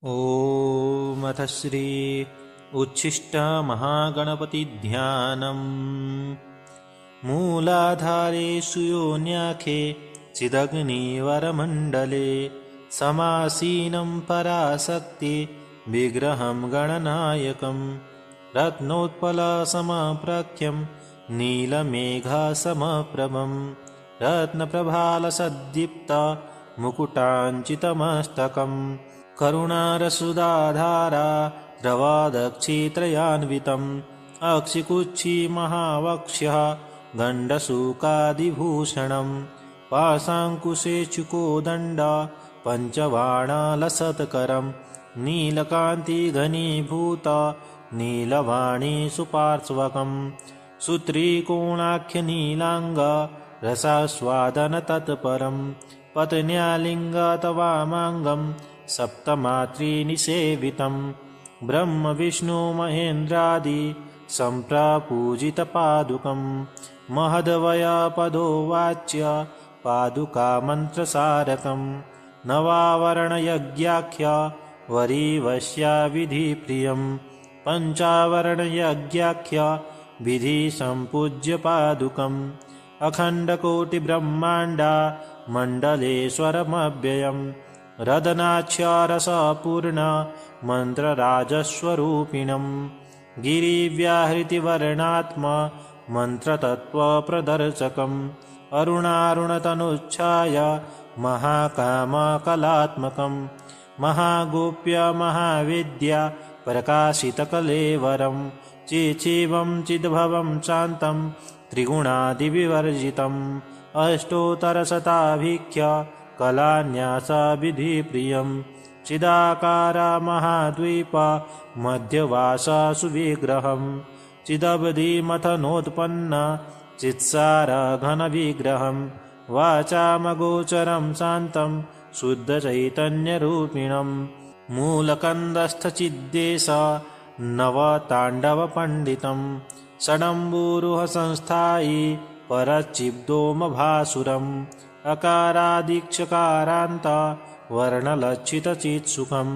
ॐ श्री उच्छिष्टमहागणपतिध्यानम्। मूलाधारे सुयोन्याखे चिदग्निवरमण्डले समासीनं पराशक्ति विग्रहं गणनायकं रत्नोत्पलसमप्रख्यं नीलमेघसमप्रभं रत्नप्रभालसद्दीप्त मुकुटाञ्चितमस्तकम् करुणारसुधाधारा द्रवादक्षित्रयान्वितम् अक्षिकुच्छी महावक्ष्यः गण्डसूकादिभूषणम् पाशाङ्कुशे चुकोदण्ड पञ्चबाणालसत्करम् नीलकान्तिघनीभूत नीलवाणी सुपार्श्वकम् सुत्रिकोणाख्यनीलाङ्ग रसास्वादन तत्परम् पत्न्यालिङ्गतवामाङ्गम् सप्तमात्रिनिसेवितं ब्रह्म विष्णु महेन्द्रादि सम्प्रपूजितपादुकं महद्वयपदोवाच्य पादुकामन्त्रसारकं नवावरणयज्ञाख्य वरीवश्याविधिप्रियं पञ्चावरणयज्ञाख्य विधिसम्पूज्य पादुकम् अखण्डकोटिब्रह्माण्डा मण्डलेश्वरमव्ययम् रदनाक्षरसपूर्ण मन्त्रराजस्वरूपिणं गिरिव्याहृतिवर्णात्मा मन्त्रतत्त्वप्रदर्शकम् अरुणारुणतनुच्छाय महाकामकलात्मकं महागोप्य महाविद्या प्रकाशितकलेवरं चिचिवं चिद्भवं शान्तं त्रिगुणादिविवर्जितम् अष्टोत्तरशताभिख्य कलान्यासविधिप्रियं चिदाकार महाद्वीप मध्यवासा सुविग्रहं चिदवधिमथनोत्पन्न चित्सार घनविग्रहं वाचामगोचरं शान्तं शुद्धचैतन्यरूपिणं मूलकन्दस्थचिद्देश नवताण्डवपण्डितं षडम्बुरुहसंस्थायि परचिद्दोमभासुरम् अकारादिक्षकारान्त वर्णलक्षितचित्सुखम्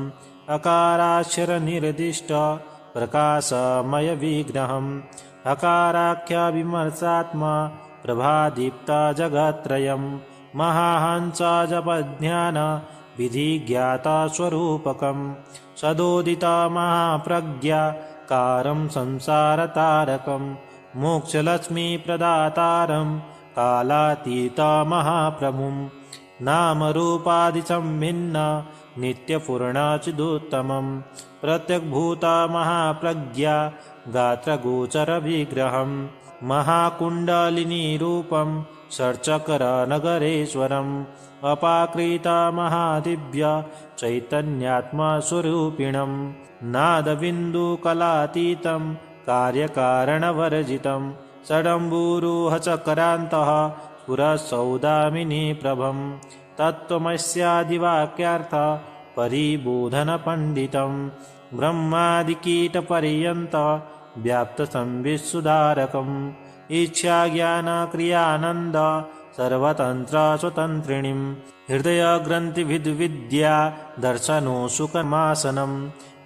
अकाराक्षरनिर्दिष्ट प्रकाशमयविग्रहम् अकाराख्यविमर्शात्मा प्रभादीप्ता जगत्त्रयम् महाहंस जपध्यान विधिज्ञातस्वरूपकम् सदोदिता महाप्रज्ञा कारं संसारतारकम् मोक्षलक्ष्मीप्रदातारम् कालातीतमहाप्रभुं नामरूपादिसम्भिन्न नित्यपूर्णचिदुत्तमं प्रत्यग्भूतमहाप्रज्ञा गात्रगोचरविग्रहं महाकुण्डलिनीरूपं षट्चक्रनगरेश्वरम् अपाकृतमहादिव्य चैतन्यात्मस्वरूपिणं नादबिन्दुकलातीतं कार्यकारणवर्जितं षडम्बुरुहचक्रान्तः पुरसौदामिनी प्रभं तत्त्वमस्यादिवाक्यार्थ परिबोधनपण्डितं ब्रह्मादिकीटपर्यन्त व्याप्तसंवित्सुधारकम् इच्छाज्ञानक्रियानन्द सर्वतन्त्रस्वतन्त्रिणीं हृदयग्रन्थिविद्विद्या दर्शनोऽशुकमासनं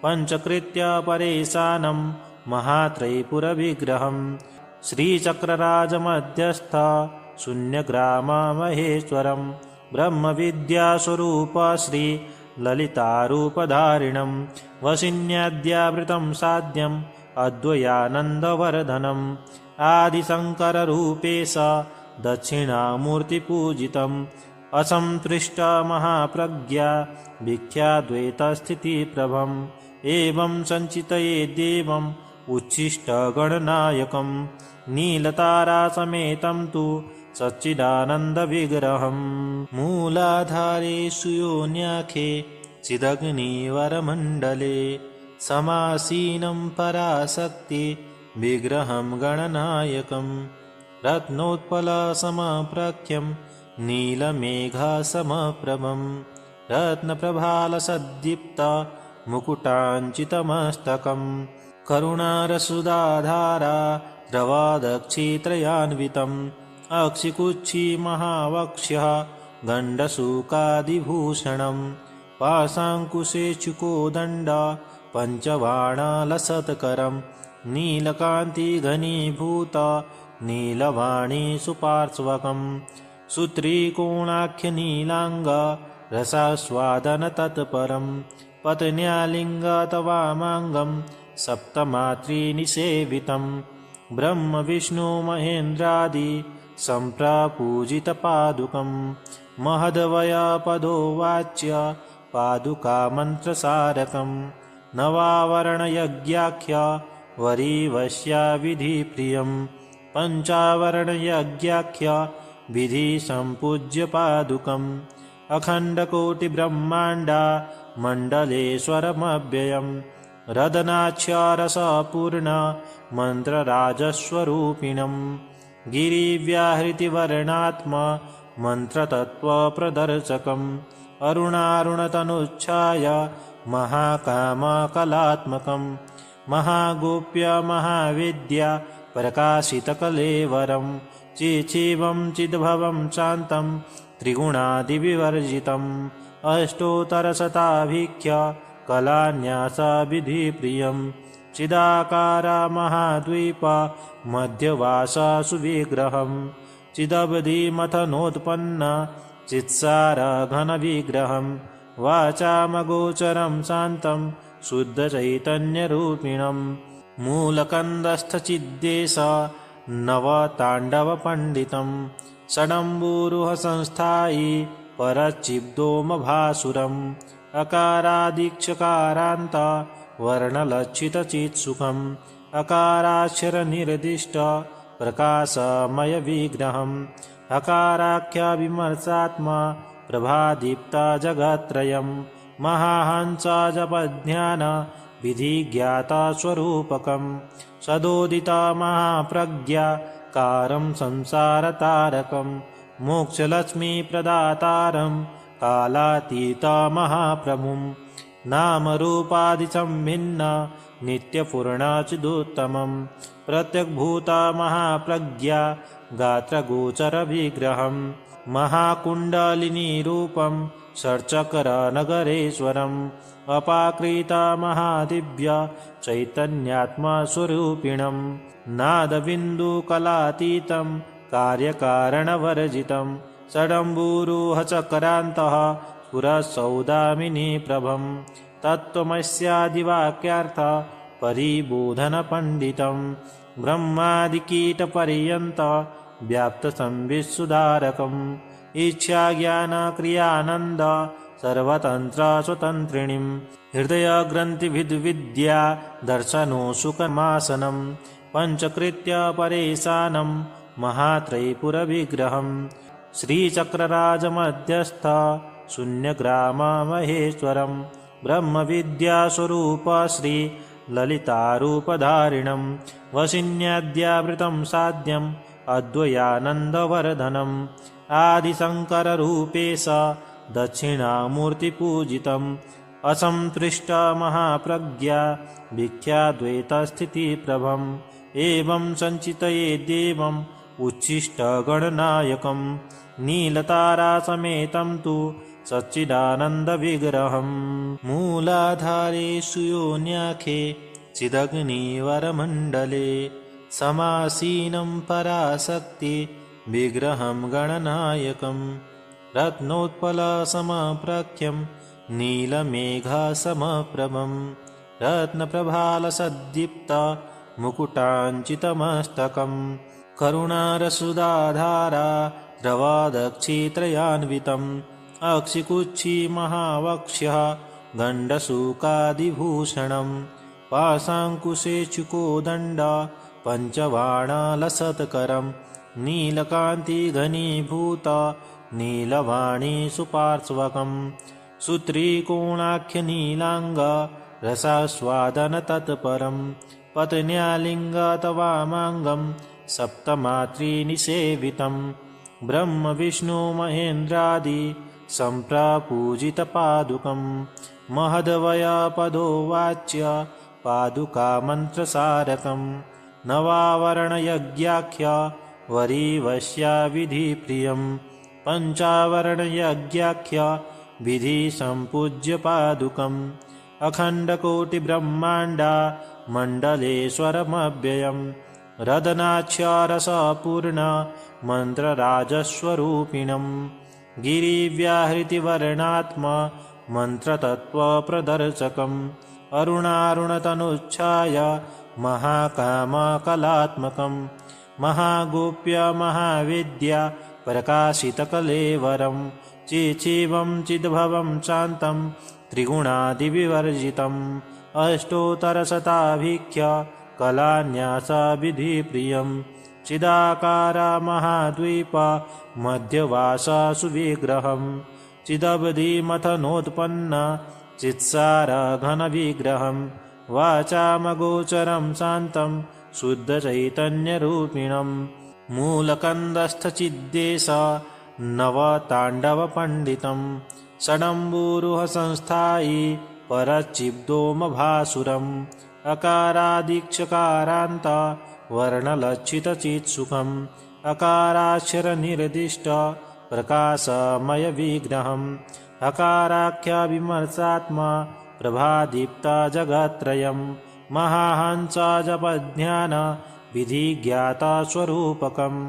पञ्चकृत्य परेशानं महात्रयीपुरविग्रहं श्रीचक्रराजमध्यस्थ शून्यग्राममहेश्वरं ब्रह्मविद्यास्वरूप श्रीललितारूपधारिणं वशिन्याद्यावृतं साध्यम् अद्वयानन्दवर्धनम् आदिशङ्कररूपेश दक्षिणामूर्तिपूजितम् असंपृष्टमहाप्रज्ञा विख्याद्वैतस्थितिप्रभम् एवं सञ्चितये देवम् उच्छिष्टगणनायकं नीलतारासमेतं तु सच्चिदानन्दविग्रहम् मूलाधारे सुयोन्याखे चिदग्निवरमण्डले समासीनं पराशक्ति विग्रहं गणनायकं रत्नोत्पलसमप्रख्यं नीलमेघसमप्रभं रत्नप्रभालसद्दीप्त मुकुटाञ्चितमस्तकम् करुणारसुधाधारा द्रवादक्षित्रयान्वितम् अक्षिकुच्छी महावक्ष्यः गण्डसूकादिभूषणम् पाशाङ्कुशे चुकोदण्ड पञ्चबाणालसत्करं नीलकान्तिघनीभूत नीलवाणी सुपार्श्वकम् सुत्रिकोणाख्यनीलाङ्ग रसास्वादन तत्परं पत्न्यालिङ्गतवामाङ्गं सप्तमात्रिनिसेवितं ब्रह्म विष्णु महेन्द्रादि सम्प्रपूजितपादुकं महद्वयपदो वाच्य पादुकामन्त्रसारकं नवावरणयज्ञाख्य वरीवश्या विधिप्रियं पञ्चावरणयज्ञाख्य विधि सम्पूज्य पादुकम् अखण्डकोटिब्रह्माण्डा मण्डलेश्वरमव्ययं रदनाक्षरसपूर्ण मन्त्रराजस्वरूपिणं गिरिव्याहृतिवर्णात्मा मन्त्रतत्त्वप्रदर्शकम् अरुणारुणतनुच्छाय महाकामकलात्मकं महागोप्य महाविद्या प्रकाशितकलेवरं चिच्छिवं चिद्भवं शान्तं त्रिगुणादिविवर्जितम् अष्टोत्तरशताभिख्य कलान्यासविधिप्रियं चिदाकार महाद्वीप मध्यवासा सुविग्रहं चिदवधिमथनोत्पन्न चित्सारघनविग्रहं वाचामगोचरं शान्तं शुद्धचैतन्यरूपिणं मूलकन्दस्थचिद्देश नवताण्डवपण्डितं षडम्बुरुहसंस्थायि परचिद्दोमभासुरम् अकारादिक्षकारान्त वर्णलक्षितचित्सुखम् अकाराक्षरनिर्दिष्ट प्रकाशमयविग्रहम् अकाराख्यविमर्शात्मा प्रभादीप्ता जगत्त्रयं महाहंसजपध्यान विधिज्ञातस्वरूपकं सदोदिता महाप्रज्ञा कारं संसारतारकं मोक्षलक्ष्मीप्रदातारं कालातीतमहाप्रभुं नामरूपादिसम्भिन्न नित्यपूर्णचिदुत्तमं प्रत्यग्भूतमहाप्रज्ञा गात्रगोचरविग्रहं महाकुण्डलिनीरूपं षट्चक्रनगरेश्वरम् अपाकृतमहादिव्य चैतन्यात्मस्वरूपिणं नादबिन्दुकलातीतं कार्यकारणवर्जितं षडम्बुरुहचक्रान्तः पुरसौदामिनीप्रभं तत्त्वमस्यादिवाक्यार्थ परिबोधनपण्डितं ब्रह्मादिकीटपर्यन्त व्याप्तसंवित्सुधारकम् इच्छाज्ञानक्रियानन्द सर्वतन्त्रस्वतन्त्रिणीं हृदयग्रन्थिविद्या दर्शनोऽशुकमासनं पञ्चकृत्य परेशानं महात्रयीपुरविग्रहं श्रीचक्रराजमध्यस्थ शून्यग्राममहेश्वरं ब्रह्मविद्यास्वरूप श्रीललितारूपधारिणं वशिन्याद्यावृतं साध्यम् अद्वयानन्दवर्धनम् आदिशङ्कररूपेश दक्षिणामूर्तिपूजितम् असंतृष्टमहाप्रज्ञा विख्याद्वैतस्थितिप्रभम् एवं सञ्चितये देवम् उच्छिष्टगणनायकं नीलतारासमेतं तु सच्चिदानन्दविग्रहम् मूलाधारे सुयोन्याखे चिदग्निवरमण्डले समासीनं पराशक्ति विग्रहं गणनायकं रत्नोत्पलसमप्रख्यं नीलमेघसमप्रभं रत्नप्रभालसद्दीप्त मुकुटाञ्चितमस्तकं करुणारसुधाधारा द्रवादक्षित्रयान्वितम् अक्षिकुच्छी महावक्ष्यः गण्डशूकादिभूषणं पाशाङ्कुशे चुकोदण्ड पञ्चबाणालसत्करं नीलकान्तिघनीभूत नीलवाणी सुपार्श्वकं सुत्रिकोणाख्यनीलाङ्ग रसास्वादन तत्परं पत्न्यालिङ्गतवामाङ्गं सप्तमात्रिनिसेवितं ब्रह्म विष्णु महेन्द्रादि सम्प्रपूजितपादुकं महद्वयपदो वाच्य पादुकामन्त्रसारकं नवावरणयज्ञाख्य वरीवश्या विधिप्रियं पञ्चावरणयज्ञाख्य विधि सम्पूज्य पादुकम् अखण्डकोटिब्रह्माण्डा मण्डलेश्वरमव्ययम् रदनाक्षरसपूर्ण मन्त्रराजस्वरूपिणम् गिरिव्याहृतिवर्णात्म मन्त्रतत्त्वप्रदर्शकम् अरुणारुणतनुच्छाय महाकामकलात्मकम् महागोप्य महाविद्या प्रकाशितकलेवरम् चिच्छिवं चिद्भवं शान्तं त्रिगुणादिविवर्जितम् अष्टोत्तरशताभिख्य कलान्यासविधिप्रियम् चिदाकार महाद्वीप मध्यवास सुविग्रहम् चिदवधिमथनोत्पन्न चित्सार घनविग्रहम् वाचामगोचरं शान्तं शुद्धचैतन्यरूपिणम् मूलकन्दस्थचिद्देश नवताण्डवपण्डितम् षडम्बुरुहसंस्थायि परचिद्दोमभासुरम् अकारादिक्षकारान्त वर्णलक्षितचित्सुखम् अकाराक्षरनिर्दिष्ट प्रकाशमयविग्रहम् अकाराख्यविमर्शात्मा प्रभादीप्ता जगत्त्रयम् महाहंसजपध्यान विधिज्ञातस्वरूपकम्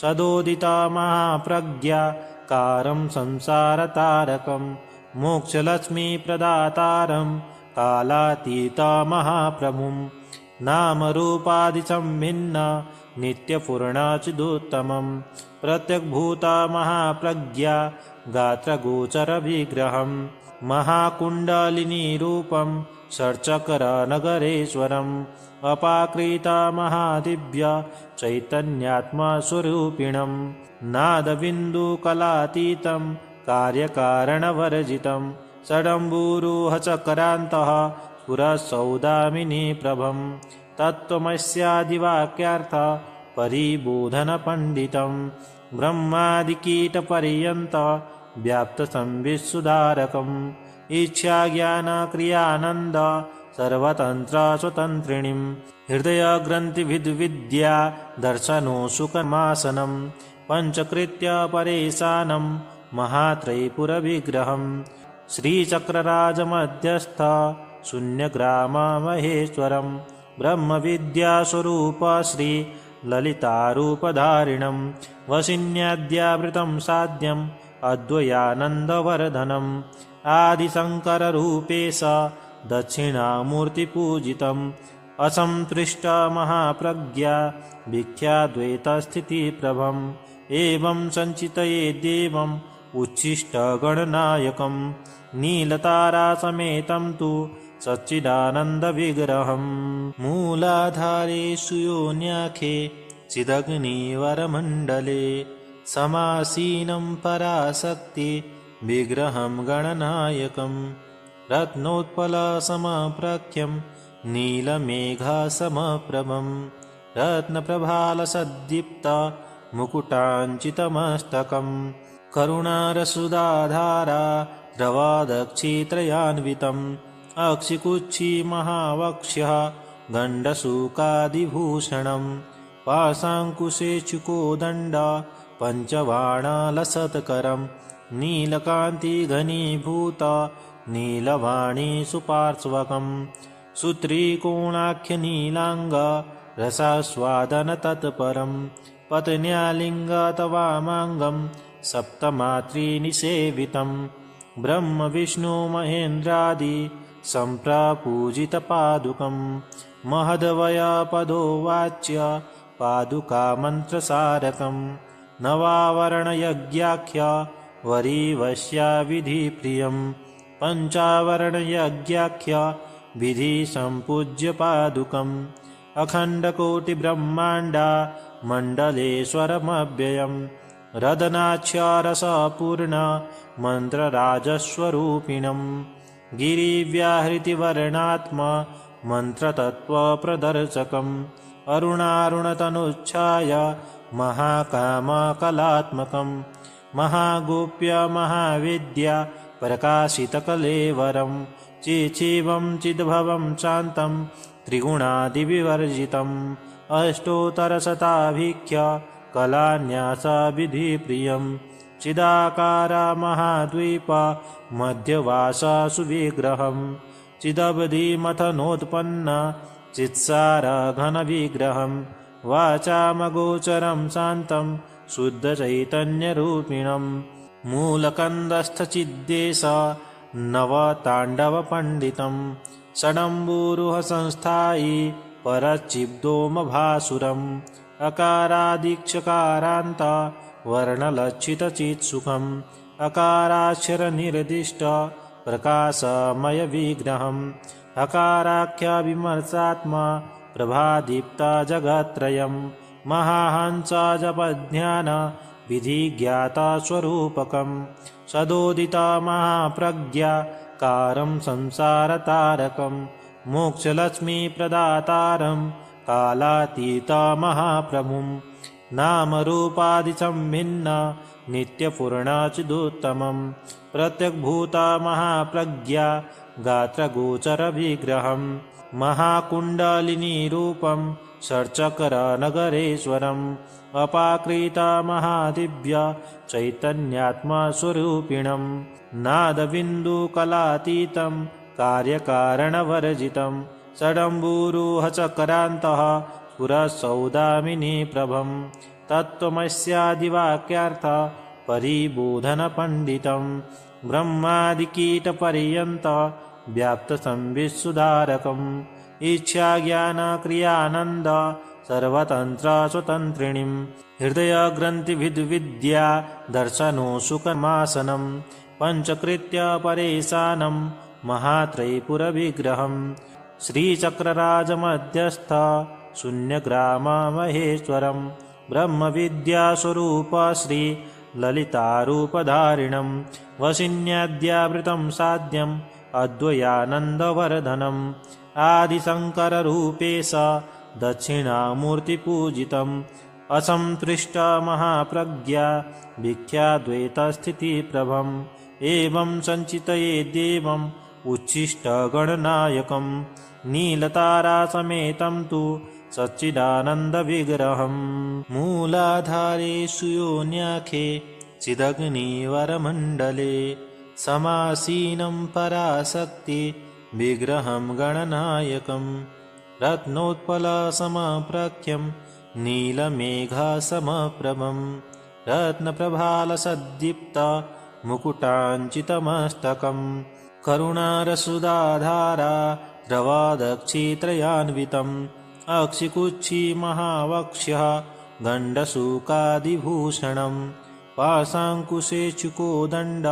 सदोदिता महाप्रज्ञा कारं संसारतारकम् मोक्षलक्ष्मीप्रदातारं कालातीतमहाप्रभुम् नामरूपादिसम्भिन्न नित्यपूर्णचिदुत्तमम् प्रत्यग्भूतमहाप्रज्ञा गात्रगोचरविग्रहम् महाकुण्डलिनीरूपं षट्चक्रनगरेश्वरम् अपाकृतमहादिव्य चैतन्यात्मस्वरूपिणम् नादबिन्दुकलातीतं कार्यकारणवर्जितं षडम्बुरुहचक्रान्तः पुरःसौदामिनी प्रभम् तत्त्वमस्यादिवाक्यार्थ परिबोधनपण्डितम् ब्रह्मादिकीटपर्यन्त व्याप्तसंवित्सुधारकम् इच्छाज्ञानक्रियानन्द सर्वतन्त्रस्वतन्त्रिणीम् हृदयग्रन्थिविद्विद्या दर्शनोऽशुकमासनम् पञ्चकृत्य परेशानं महात्रयीपुरविग्रहम् श्रीचक्रराजमध्यस्थ शून्यग्राममहेश्वरम् ब्रह्मविद्यास्वरूप श्रीललितारूपधारिणम् वसिन्याद्यावृतं साध्यम् अद्वयानन्दवर्धनम् आदिशङ्कररूपेश दक्षिणामूर्तिपूजितम् असंतृष्टमहाप्रज्ञा विख्याद्वैतस्थितिप्रभम् एवं सञ्चितये देवम् उच्छिष्टगणनायकम् नीलतारासमेतं तु सच्चिदानन्दविग्रहम् मूलाधारे सुयोन्याखे चिदग्निवरमण्डले समासीनं पराशक्ति विग्रहं गणनायकम् रत्नोत्पलसमप्रख्यं नीलमेघसमप्रभम् रत्नप्रभालसद्दीप्त मुकुटाञ्चितमस्तकम् करुणारसुधाधारा द्रवादक्षित्रयान्वितम् अक्षिकुच्छी महावक्ष्यः गण्डशूकादिभूषणम् पाशाङ्कुशेचुकोदण्ड पञ्चबाणालसत्करम् नीलकान्तिघनीभूत नीलवाणी सुपार्श्वकम् सुत्रिकोणाख्यनीलाङ्ग रसास्वादनतत्परम् पत्न्यालिङ्गतवामाङ्गम् सप्तमात्रीनिसेवितम् ब्रह्मविष्णुमहेन्द्रादि सम्प्रपूजितपादुकम् महद्वयपदोवाच्य पादुकामन्त्रसारकम् नवावरणयज्ञाख्य वरीवश्याविधिप्रियम् पञ्चावरणयज्ञाख्य विधिसम्पूज्य पादुकम् अखण्डकोटिब्रह्माण्डा मण्डलेश्वरमव्ययम् रदनाक्षरसपूर्ण मन्त्रराजस्वरूपिणम् गिरिव्याहृतिवर्णात्म मन्त्रतत्त्वप्रदर्शकम् अरुणारुणतनुच्छाय महाकामकलात्मकम् महागोप्य महाविद्या प्रकाशितकलेवरम् चिच्छिवं चिद्भवं शान्तं त्रिगुणादिविवर्जितम् अष्टोत्तरशताभिख्य कलान्यासविधिप्रियम् चिदाकारा महाद्वीप मध्यवासा सुविग्रहं चिदवधिमथनोत्पन्न चित्सार घनविग्रहं वाचामगोचरं शान्तं शुद्धचैतन्यरूपिणं मूलकन्दस्थचिद्देश नवताण्डवपण्डितं षडम्बुरुहसंस्थायी परचिद्व्योमभासुरम् अकारादीक्षकारान्त वर्णलक्षितचित्सुखम् अकाराक्षरनिर्दिष्ट प्रकाशमयविग्रहम् अकाराख्यविमर्शात्मा प्रभादीप्ता जगत्त्रयम् महाहंस जपज्ञान विधिज्ञातस्वरूपकम् सदोदिता महाप्रज्ञा कारं संसारतारकम् मोक्षलक्ष्मीप्रदातारं कालातीतमहाप्रभुं नामरूपादिसम्भिन्न नित्यपूर्णचिदुत्तमं प्रत्यग्भूतमहाप्रज्ञा गात्रगोचरविग्रहं महाकुण्डलिनीरूपं षट्चक्रनगरेश्वरम् अपाकृतमहादिव्य चैतन्यात्मस्वरूपिणं नादबिन्दुकलातीतं कार्यकारणवर्जितं षडम्बुरुहचक्रान्तः पुरःसौदामिनीप्रभं तत्त्वमस्यादिवाक्यार्थ परिबोधनपण्डितं ब्रह्मादिकीटपर्यन्त व्याप्तसंवित्सुधारकम् इच्छाज्ञानक्रियानन्द सर्वतन्त्रस्वतन्त्रिणीं हृदयग्रन्थिविद्विद्या दर्शनोऽशुकमासनं पञ्चकृत्य परेशानं महात्रयीपुरविग्रहं श्रीचक्रराजमध्यस्थ शून्यग्राममहेश्वरं ब्रह्मविद्यास्वरूप श्रीललितारूपधारिणं वशिन्याद्यावृतं साध्यम् अद्वयानन्दवर्धनम् आदिशङ्कररूपेश दक्षिणामूर्तिपूजितम् असंतृष्टमहाप्रज्ञा विख्याद्वैतस्थितिप्रभम् एवं सञ्चितये देवम् उच्छिष्टगणनायकं नीलतारासमेतं तु सच्चिदानन्दविग्रहम् मूलाधारे सुयोन्याखे चिदग्निवरमण्डले समासीनं पराशक्ति विग्रहं गणनायकं रत्नोत्पलसमप्रख्यं नीलमेघसमप्रभं रत्नप्रभालसद्दीप्त मुकुटाञ्चितमस्तकं करुणारसुधाधारा द्रवादक्षित्रयान्वितम् अक्षिकुच्छी महावक्ष्यः गण्डशूकादिभूषणं पाशाङ्कुशेचुकोदण्ड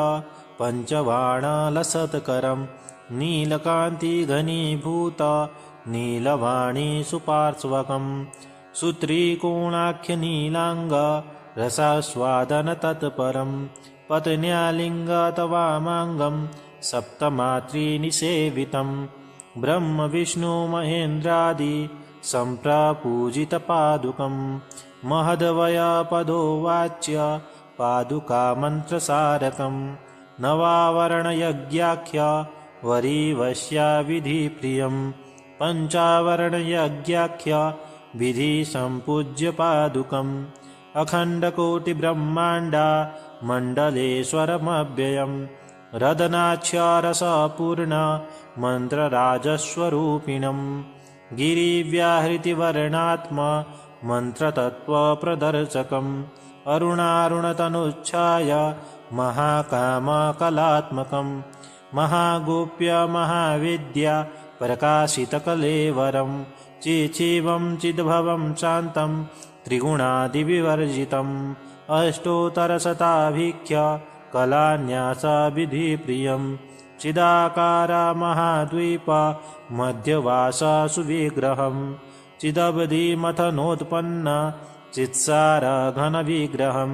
पञ्चबाणालसत्करं नीलकान्तिघनीभूत नीलवाणी सुपार्श्वकं सुत्रिकोणाख्यनीलाङ्ग रसास्वादनतत्परं पत्न्यालिङ्गतवामाङ्गं सप्तमात्रिनिसेवितं ब्रह्मविष्णुमहेन्द्रादि सम्प्रपूजितपादुकं महद्वयपदोवाच्य पादुकामन्त्रसारकं नवावरणयज्ञाख्य वरीवश्याविधिप्रियं पञ्चावरणयज्ञाख्य विधिसम्पूज्यपादुकम् अखण्डकोटिब्रह्माण्डा मण्डलेश्वरमव्ययं रदनाक्षरसपूर्ण मन्त्रराजस्वरूपिणं गिरिव्याहृतिवर्णात्म मन्त्रतत्त्वप्रदर्शकम् अरुणारुणतनुच्छाय महाकामकलात्मकं महागोप्यमहाविद्या प्रकाशितकलेवरं चिचिवं चिद्भवं शान्तं त्रिगुणादिविवर्जितम् अष्टोत्तरशताभिख्य कलान्यासविधिप्रियं चिदाकारा महाद्वीप मध्यवासा सुविग्रहं चिदवधिमथनोत्पन्न चित्सारघनविग्रहं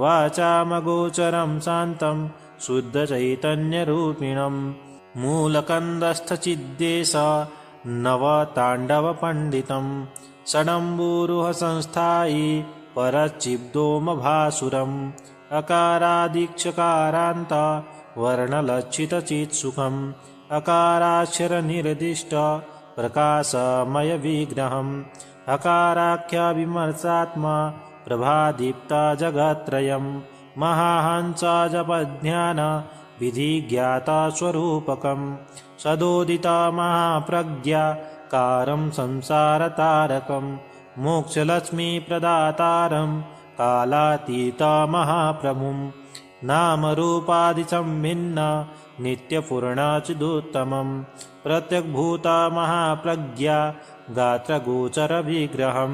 वाचामगोचरं शान्तं शुद्धचैतन्यरूपिणं मूलकन्दस्थचिद्देश नवताण्डवपण्डितं षडम्बुरुहसंस्थायी परचिद्व्योमभासुरम् अकारादीक्षकारान्त वर्णलक्षितचित्सुखम् अकाराक्षरनिर्दिष्ट प्रकाशमयविग्रहम् अकाराख्यविमर्शात्मा प्रभादीप्ता जगत्त्रयम् महाहंसजपध्यान विधिज्ञाता स्वरूपकं सदोदिता महाप्रज्ञा कारं संसारतारकं मोक्षलक्ष्मीप्रदातारं कालातीता महाप्रभुं नामरूपादिसंभिन्न नित्यपूर्णचिदुत्तमं प्रत्यग्भूता महाप्रज्ञा गात्रगोचरविग्रहं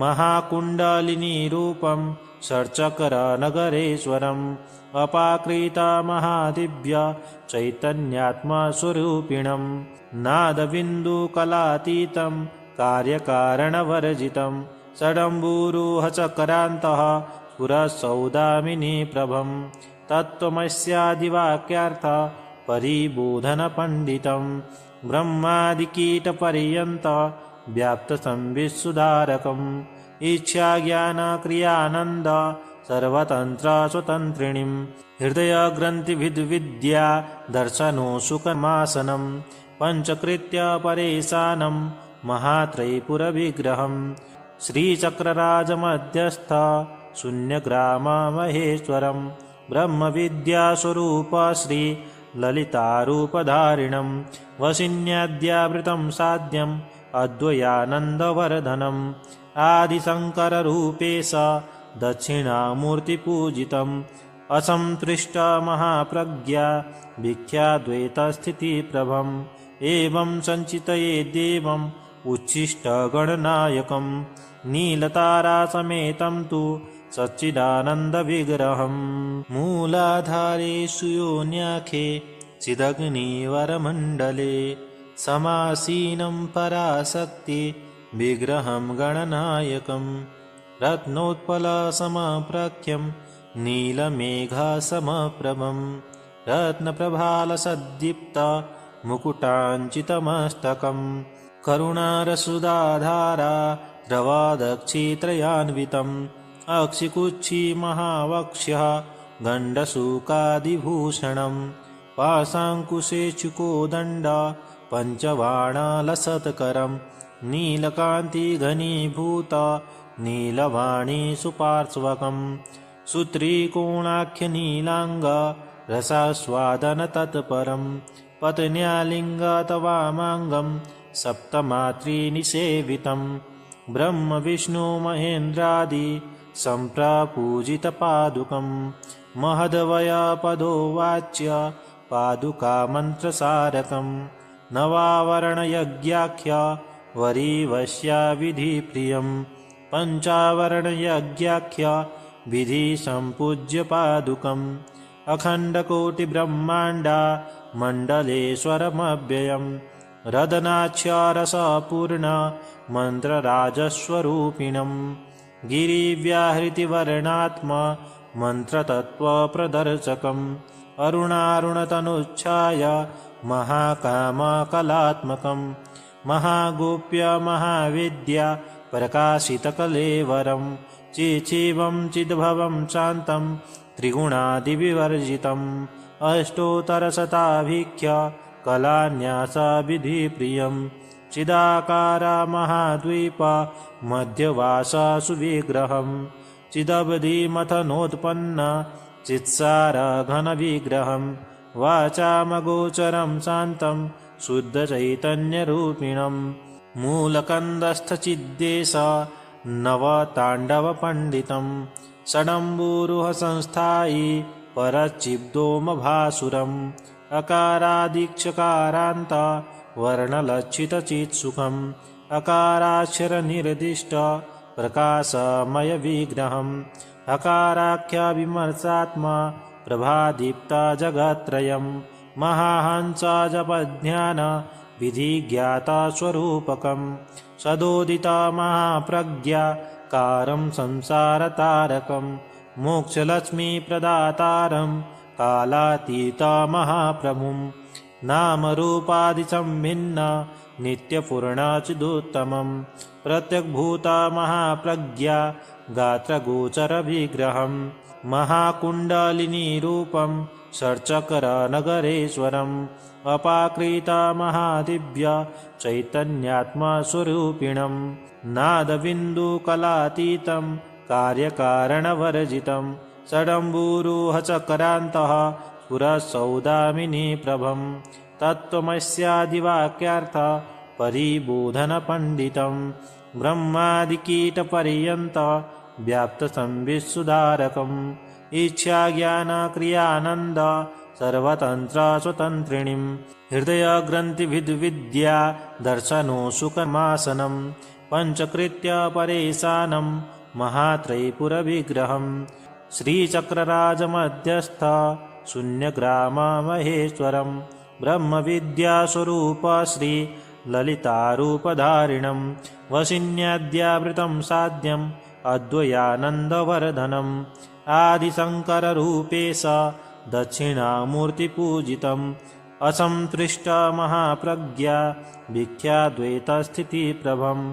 महाकुण्डलिनीरूपं षट्चक्रनगरेश्वरम् अपाकृता महादिव्य चैतन्यात्मस्वरूपिणं नादबिन्दुकलातीतं कार्यकारणवर्जितं षडम्बुरुहचक्रान्तः पुरःसौदामिनी प्रभं तत्त्वमस्यादिवाक्यार्थ परिबोधनपण्डितं ब्रह्मादिकीटपर्यन्त व्याप्तसंवित्सुधारकम् इच्छाज्ञानक्रियानन्द सर्वतन्त्रस्वतन्त्रिणीं हृदयग्रन्थिविद्या दर्शनोऽशुकमासनं पञ्चकृत्य परेशानं महात्रयीपुरविग्रहं श्रीचक्रराजमध्यस्थ शून्यग्राममहेश्वरं ब्रह्मविद्यास्वरूप श्रीललितारूपधारिणं वसिन्याद्यावृतं साध्यम् अद्वयानन्दवर्धनम् आदिशङ्कररूपेश दक्षिणामूर्तिपूजितम् असंतृष्टमहाप्रज्ञा विख्याद्वैतस्थितिप्रभम् एवं सञ्चितये देवम् उच्छिष्टगणनायकम् नीलतारासमेतं तु सच्चिदानन्दविग्रहम् मूलाधारे सुयोन्याखे चिदग्निवरमण्डले समासीनं पराशक्ति विग्रहं गणनायकम् रत्नोत्पलसमप्रख्यं नीलमेघसमप्रभं रत्नप्रभालसद्दीप्त मुकुटाञ्चितमस्तकं करुणारसुधाधारा द्रवादक्षित्रयान्वितम् अक्षिकुच्छी महावक्ष्यः गण्डशूकादिभूषणं पाशाङ्कुशेचुकोदण्ड पञ्चबाणालसत्करं नीलकान्तिघनीभूत नीलवाणी सुपार्श्वकं सुत्रिकोणाख्यनीलाङ्ग रसास्वादनतत्परं पत्न्यालिङ्गतवामाङ्गं सप्तमात्रीनिसेवितं ब्रह्मविष्णुमहेन्द्रादि सम्प्रपूजितपादुकं महद्वयपदोवाच्य पादुकामन्त्रसारकं नवावरणयज्ञाख्य वरीवश्याविधिप्रियं पञ्चावरणयज्ञाख्य विधिसम्पूज्यपादुकम् अखण्डकोटिब्रह्माण्डा मण्डलेश्वरमव्ययं रदनाक्षरसपूर्ण मन्त्रराजस्वरूपिणं गिरिव्याहृतिवर्णात्म मन्त्रतत्त्वप्रदर्शकम् अरुणारुणतनुच्छाय महाकामकलात्मकं महागोप्यमहाविद्या प्रकाशितकलेवरं चिचिवं चिद्भवं शान्तं त्रिगुणादिविवर्जितम् अष्टोत्तरशताभिख्य कलान्यासविधिप्रियं चिदाकारा महाद्वीप मध्यवाससुविग्रहं चिदवधिमथनोत्पन्न चित्सारघनविग्रहं वाचामगोचरं शान्तं शुद्धचैतन्यरूपिणं मूलकन्दस्थचिद्देश नवताण्डवपण्डितं षडम्बुरुहसंस्थायि परचिद्दोमभासुरम् अकारादिक्षकारान्त वर्णलक्षितचित्सुखम् अकाराक्षरनिर्दिष्ट प्रकाशमयविग्रहम् अकाराख्यविमर्शात्मा प्रभादीप्ता जगत्त्रयम् महाहंसजपध्यान विधिज्ञाता स्वरूपकम् सदोदिता महाप्रज्ञा कारं संसारतारकं मोक्षलक्ष्मीप्रदातारं कालातीता महाप्रभुं नामरूपादिसंभिन्न नित्यपूर्णचिदुत्तमं प्रत्यग्भूता महाप्रज्ञा गात्रगोचरविग्रहं महाकुण्डलिनीरूपं षट्चक्रनगरेश्वरम् अपाकृता महादिव्य चैतन्यात्मस्वरूपिणं नादबिन्दुकलातीतं कार्यकारणवर्जितं षडम्बूरुह चक्रान्तः पुरःसौदामिनी प्रभं तत्त्वमस्यादिवाक्यार्थ परिबोधनपण्डितं ब्रह्मादिकीटपर्यन्त व्याप्तसंवित्सुधारकम् इच्छाज्ञानक्रियानन्द सर्वतन्त्रस्वतन्त्रिणीं हृदयग्रन्थिविद्विद्या दर्शनोऽशुकमासनं पञ्चकृत्य परेशानं महात्रयीपुरविग्रहं श्रीचक्रराजमध्यस्थ शून्यग्राममहेश्वरं ब्रह्मविद्यास्वरूप श्रीललितारूपधारिणं वशिन्याद्यावृतं साध्यम् अद्वयानन्दवर्धनम् आदिशङ्कररूपेश दक्षिणामूर्तिपूजितम् असंतृष्टमहाप्रज्ञा विख्याद्वैतस्थितिप्रभम्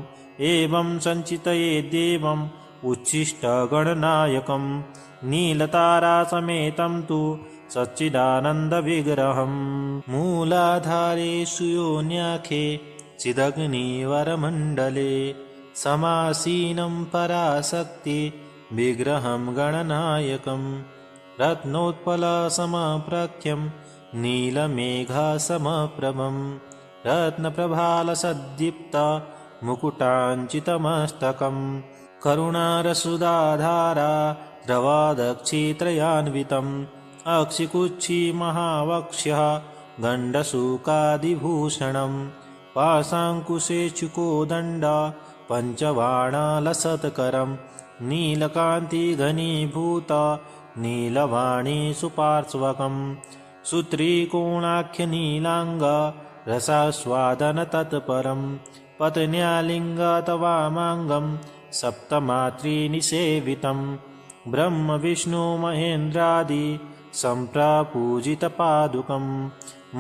एवं सञ्चितये देवम् उच्छिष्टगणनायकम् नीलतारासमेतं तु सच्चिदानन्दविग्रहम् मूलाधारेषु योन्याखे चिदग्निवरमण्डले समासीनं पराशक्ति विग्रहं गणनायकं रत्नोत्पलसमप्रख्यं नीलमेघसमप्रभं रत्नप्रभालसद्दीप्त मुकुटाञ्चितमस्तकं करुणारसुधाधारा द्रवादक्षित्रयान्वितम् अक्षिकुच्छिमहावक्ष्यः गण्डसूकादिभूषणं पाशाङ्कुशेचुकोदण्ड पञ्चबाणालसत्करं नीलकान्तिघनीभूत नीलवाणीसुपार्श्वकं सुत्रिकोणाख्यनीलाङ्ग रसास्वादनतत्परं पत्न्यालिङ्गतवामाङ्गं सप्तमात्रीनिसेवितं ब्रह्मविष्णुमहेन्द्रादि सम्प्रपूजितपादुकं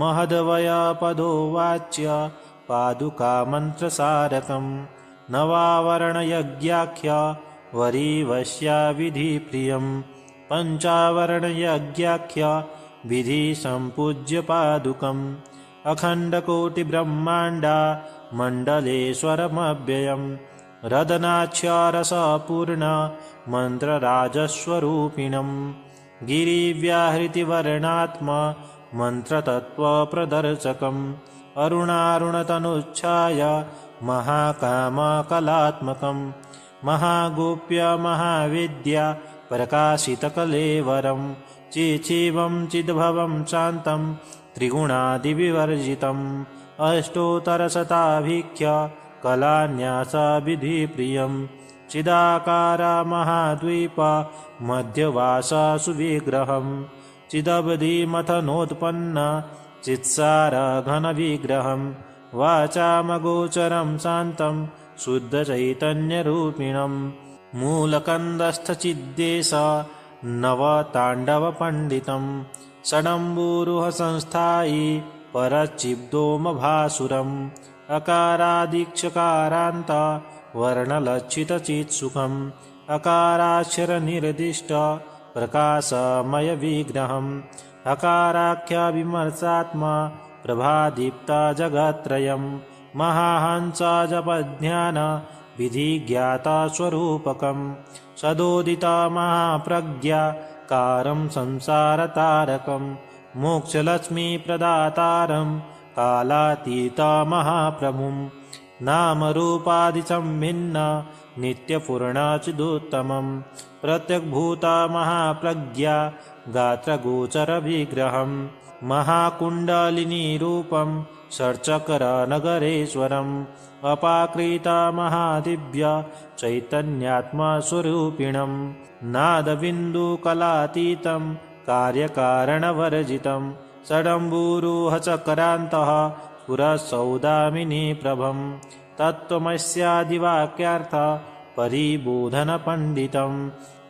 महद्वयपदोवाच्य पादुकामन्त्रसारकं नवावरणयज्ञाख्य वरीवश्याविधिप्रियं पञ्चावरणयज्ञाख्य विधिसम्पूज्यपादुकम् अखण्डकोटिब्रह्माण्डा मण्डलेश्वरमव्ययं रदनाक्षरसपूर्ण मन्त्रराजस्वरूपिणं गिरिव्याहृतिवर्णात्मा मन्त्रतत्त्वप्रदर्शकम् अरुणारुणतनुच्छाय महाकामकलात्मकं महागोप्यमहाविद्या प्रकाशितकलेवरं चिचिवं चिद्भवं शान्तं त्रिगुणादिविवर्जितम् अष्टोत्तरशताभिख्य कलान्यासविधिप्रियं चिदाकारा महाद्वीप मध्यवाससुविग्रहं चिदब्धिमथनोत्पन्न चित्सारघनविग्रहं वाचामगोचरं शान्तं शुद्धचैतन्यरूपिणं मूलकन्दस्थचिद्देश नवताण्डवपण्डितं षडम्बूरुहसंस्थायी परचिद्दोमभासुरम् अकारादिक्षकारान्त वर्णलक्षितचित्सुखम् अकाराक्षरनिर्दिष्ट प्रकाशमयविग्रहम् अकाराख्यविमर्शात्मा प्रभादीप्ता जगत्त्रयम् महाहंसजपज्ञान विधिज्ञातस्वरूपकम् सदोदिता महाप्रज्ञा कारं संसारतारकं मोक्षलक्ष्मीप्रदातारं कालातीतमहाप्रभुं नामरूपादिसंभिन्न नित्यपूर्णचिदुत्तमं प्रत्यग्भूतमहाप्रज्ञा गात्रगोचरविग्रहं महाकुण्डलिनीरूपं षट्चक्रनगरेश्वरम् अपाकृतमहादिव्य चैतन्यात्मस्वरूपिणं नादबिन्दुकलातीतं कार्यकारणवर्जितं षडम्बूरुहचक्रान्तः पुरःसौदामिनी प्रभं तत्त्वमस्यादिवाक्यार्थ परिबोधनपण्डितं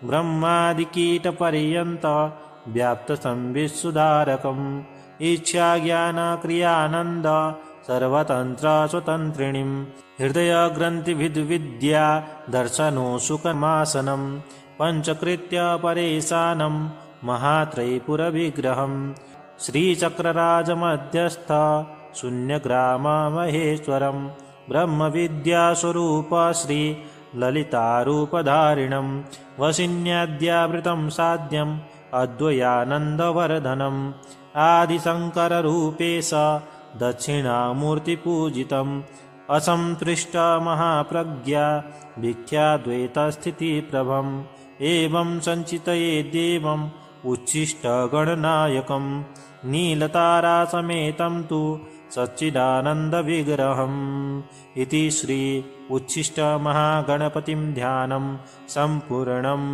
ब्रह्मादिकीटपर्यन्त व्याप्तसंवित्सुधारकम् इच्छाज्ञानक्रियानन्द सर्वतन्त्रस्वतन्त्रिणीं हृदयग्रन्थिविद्विद्या दर्शनोऽशुकमासनं पञ्चकृत्य परेशानं महात्रयीपुरविग्रहं श्रीचक्रराजमध्यस्थ शून्यग्राममहेश्वरं ब्रह्मविद्यास्वरूप श्री ललितारूपधारिणं वसिन्याद्यावृतं साध्यम् अद्वयानन्दवर्धनम् आदिशङ्कररूपेश दक्षिणामूर्तिपूजितम् असंतृष्टमहाप्रज्ञा भिक्षाद्वैतस्थितिप्रभम् एवं सञ्चितये देवम् उच्छिष्टगणनायकम् नीलतारासमेतं तु सच्चिदानन्दविग्रहम् इति श्री उच्छिष्टमहागणपतिं ध्यानं सम्पूर्णम्।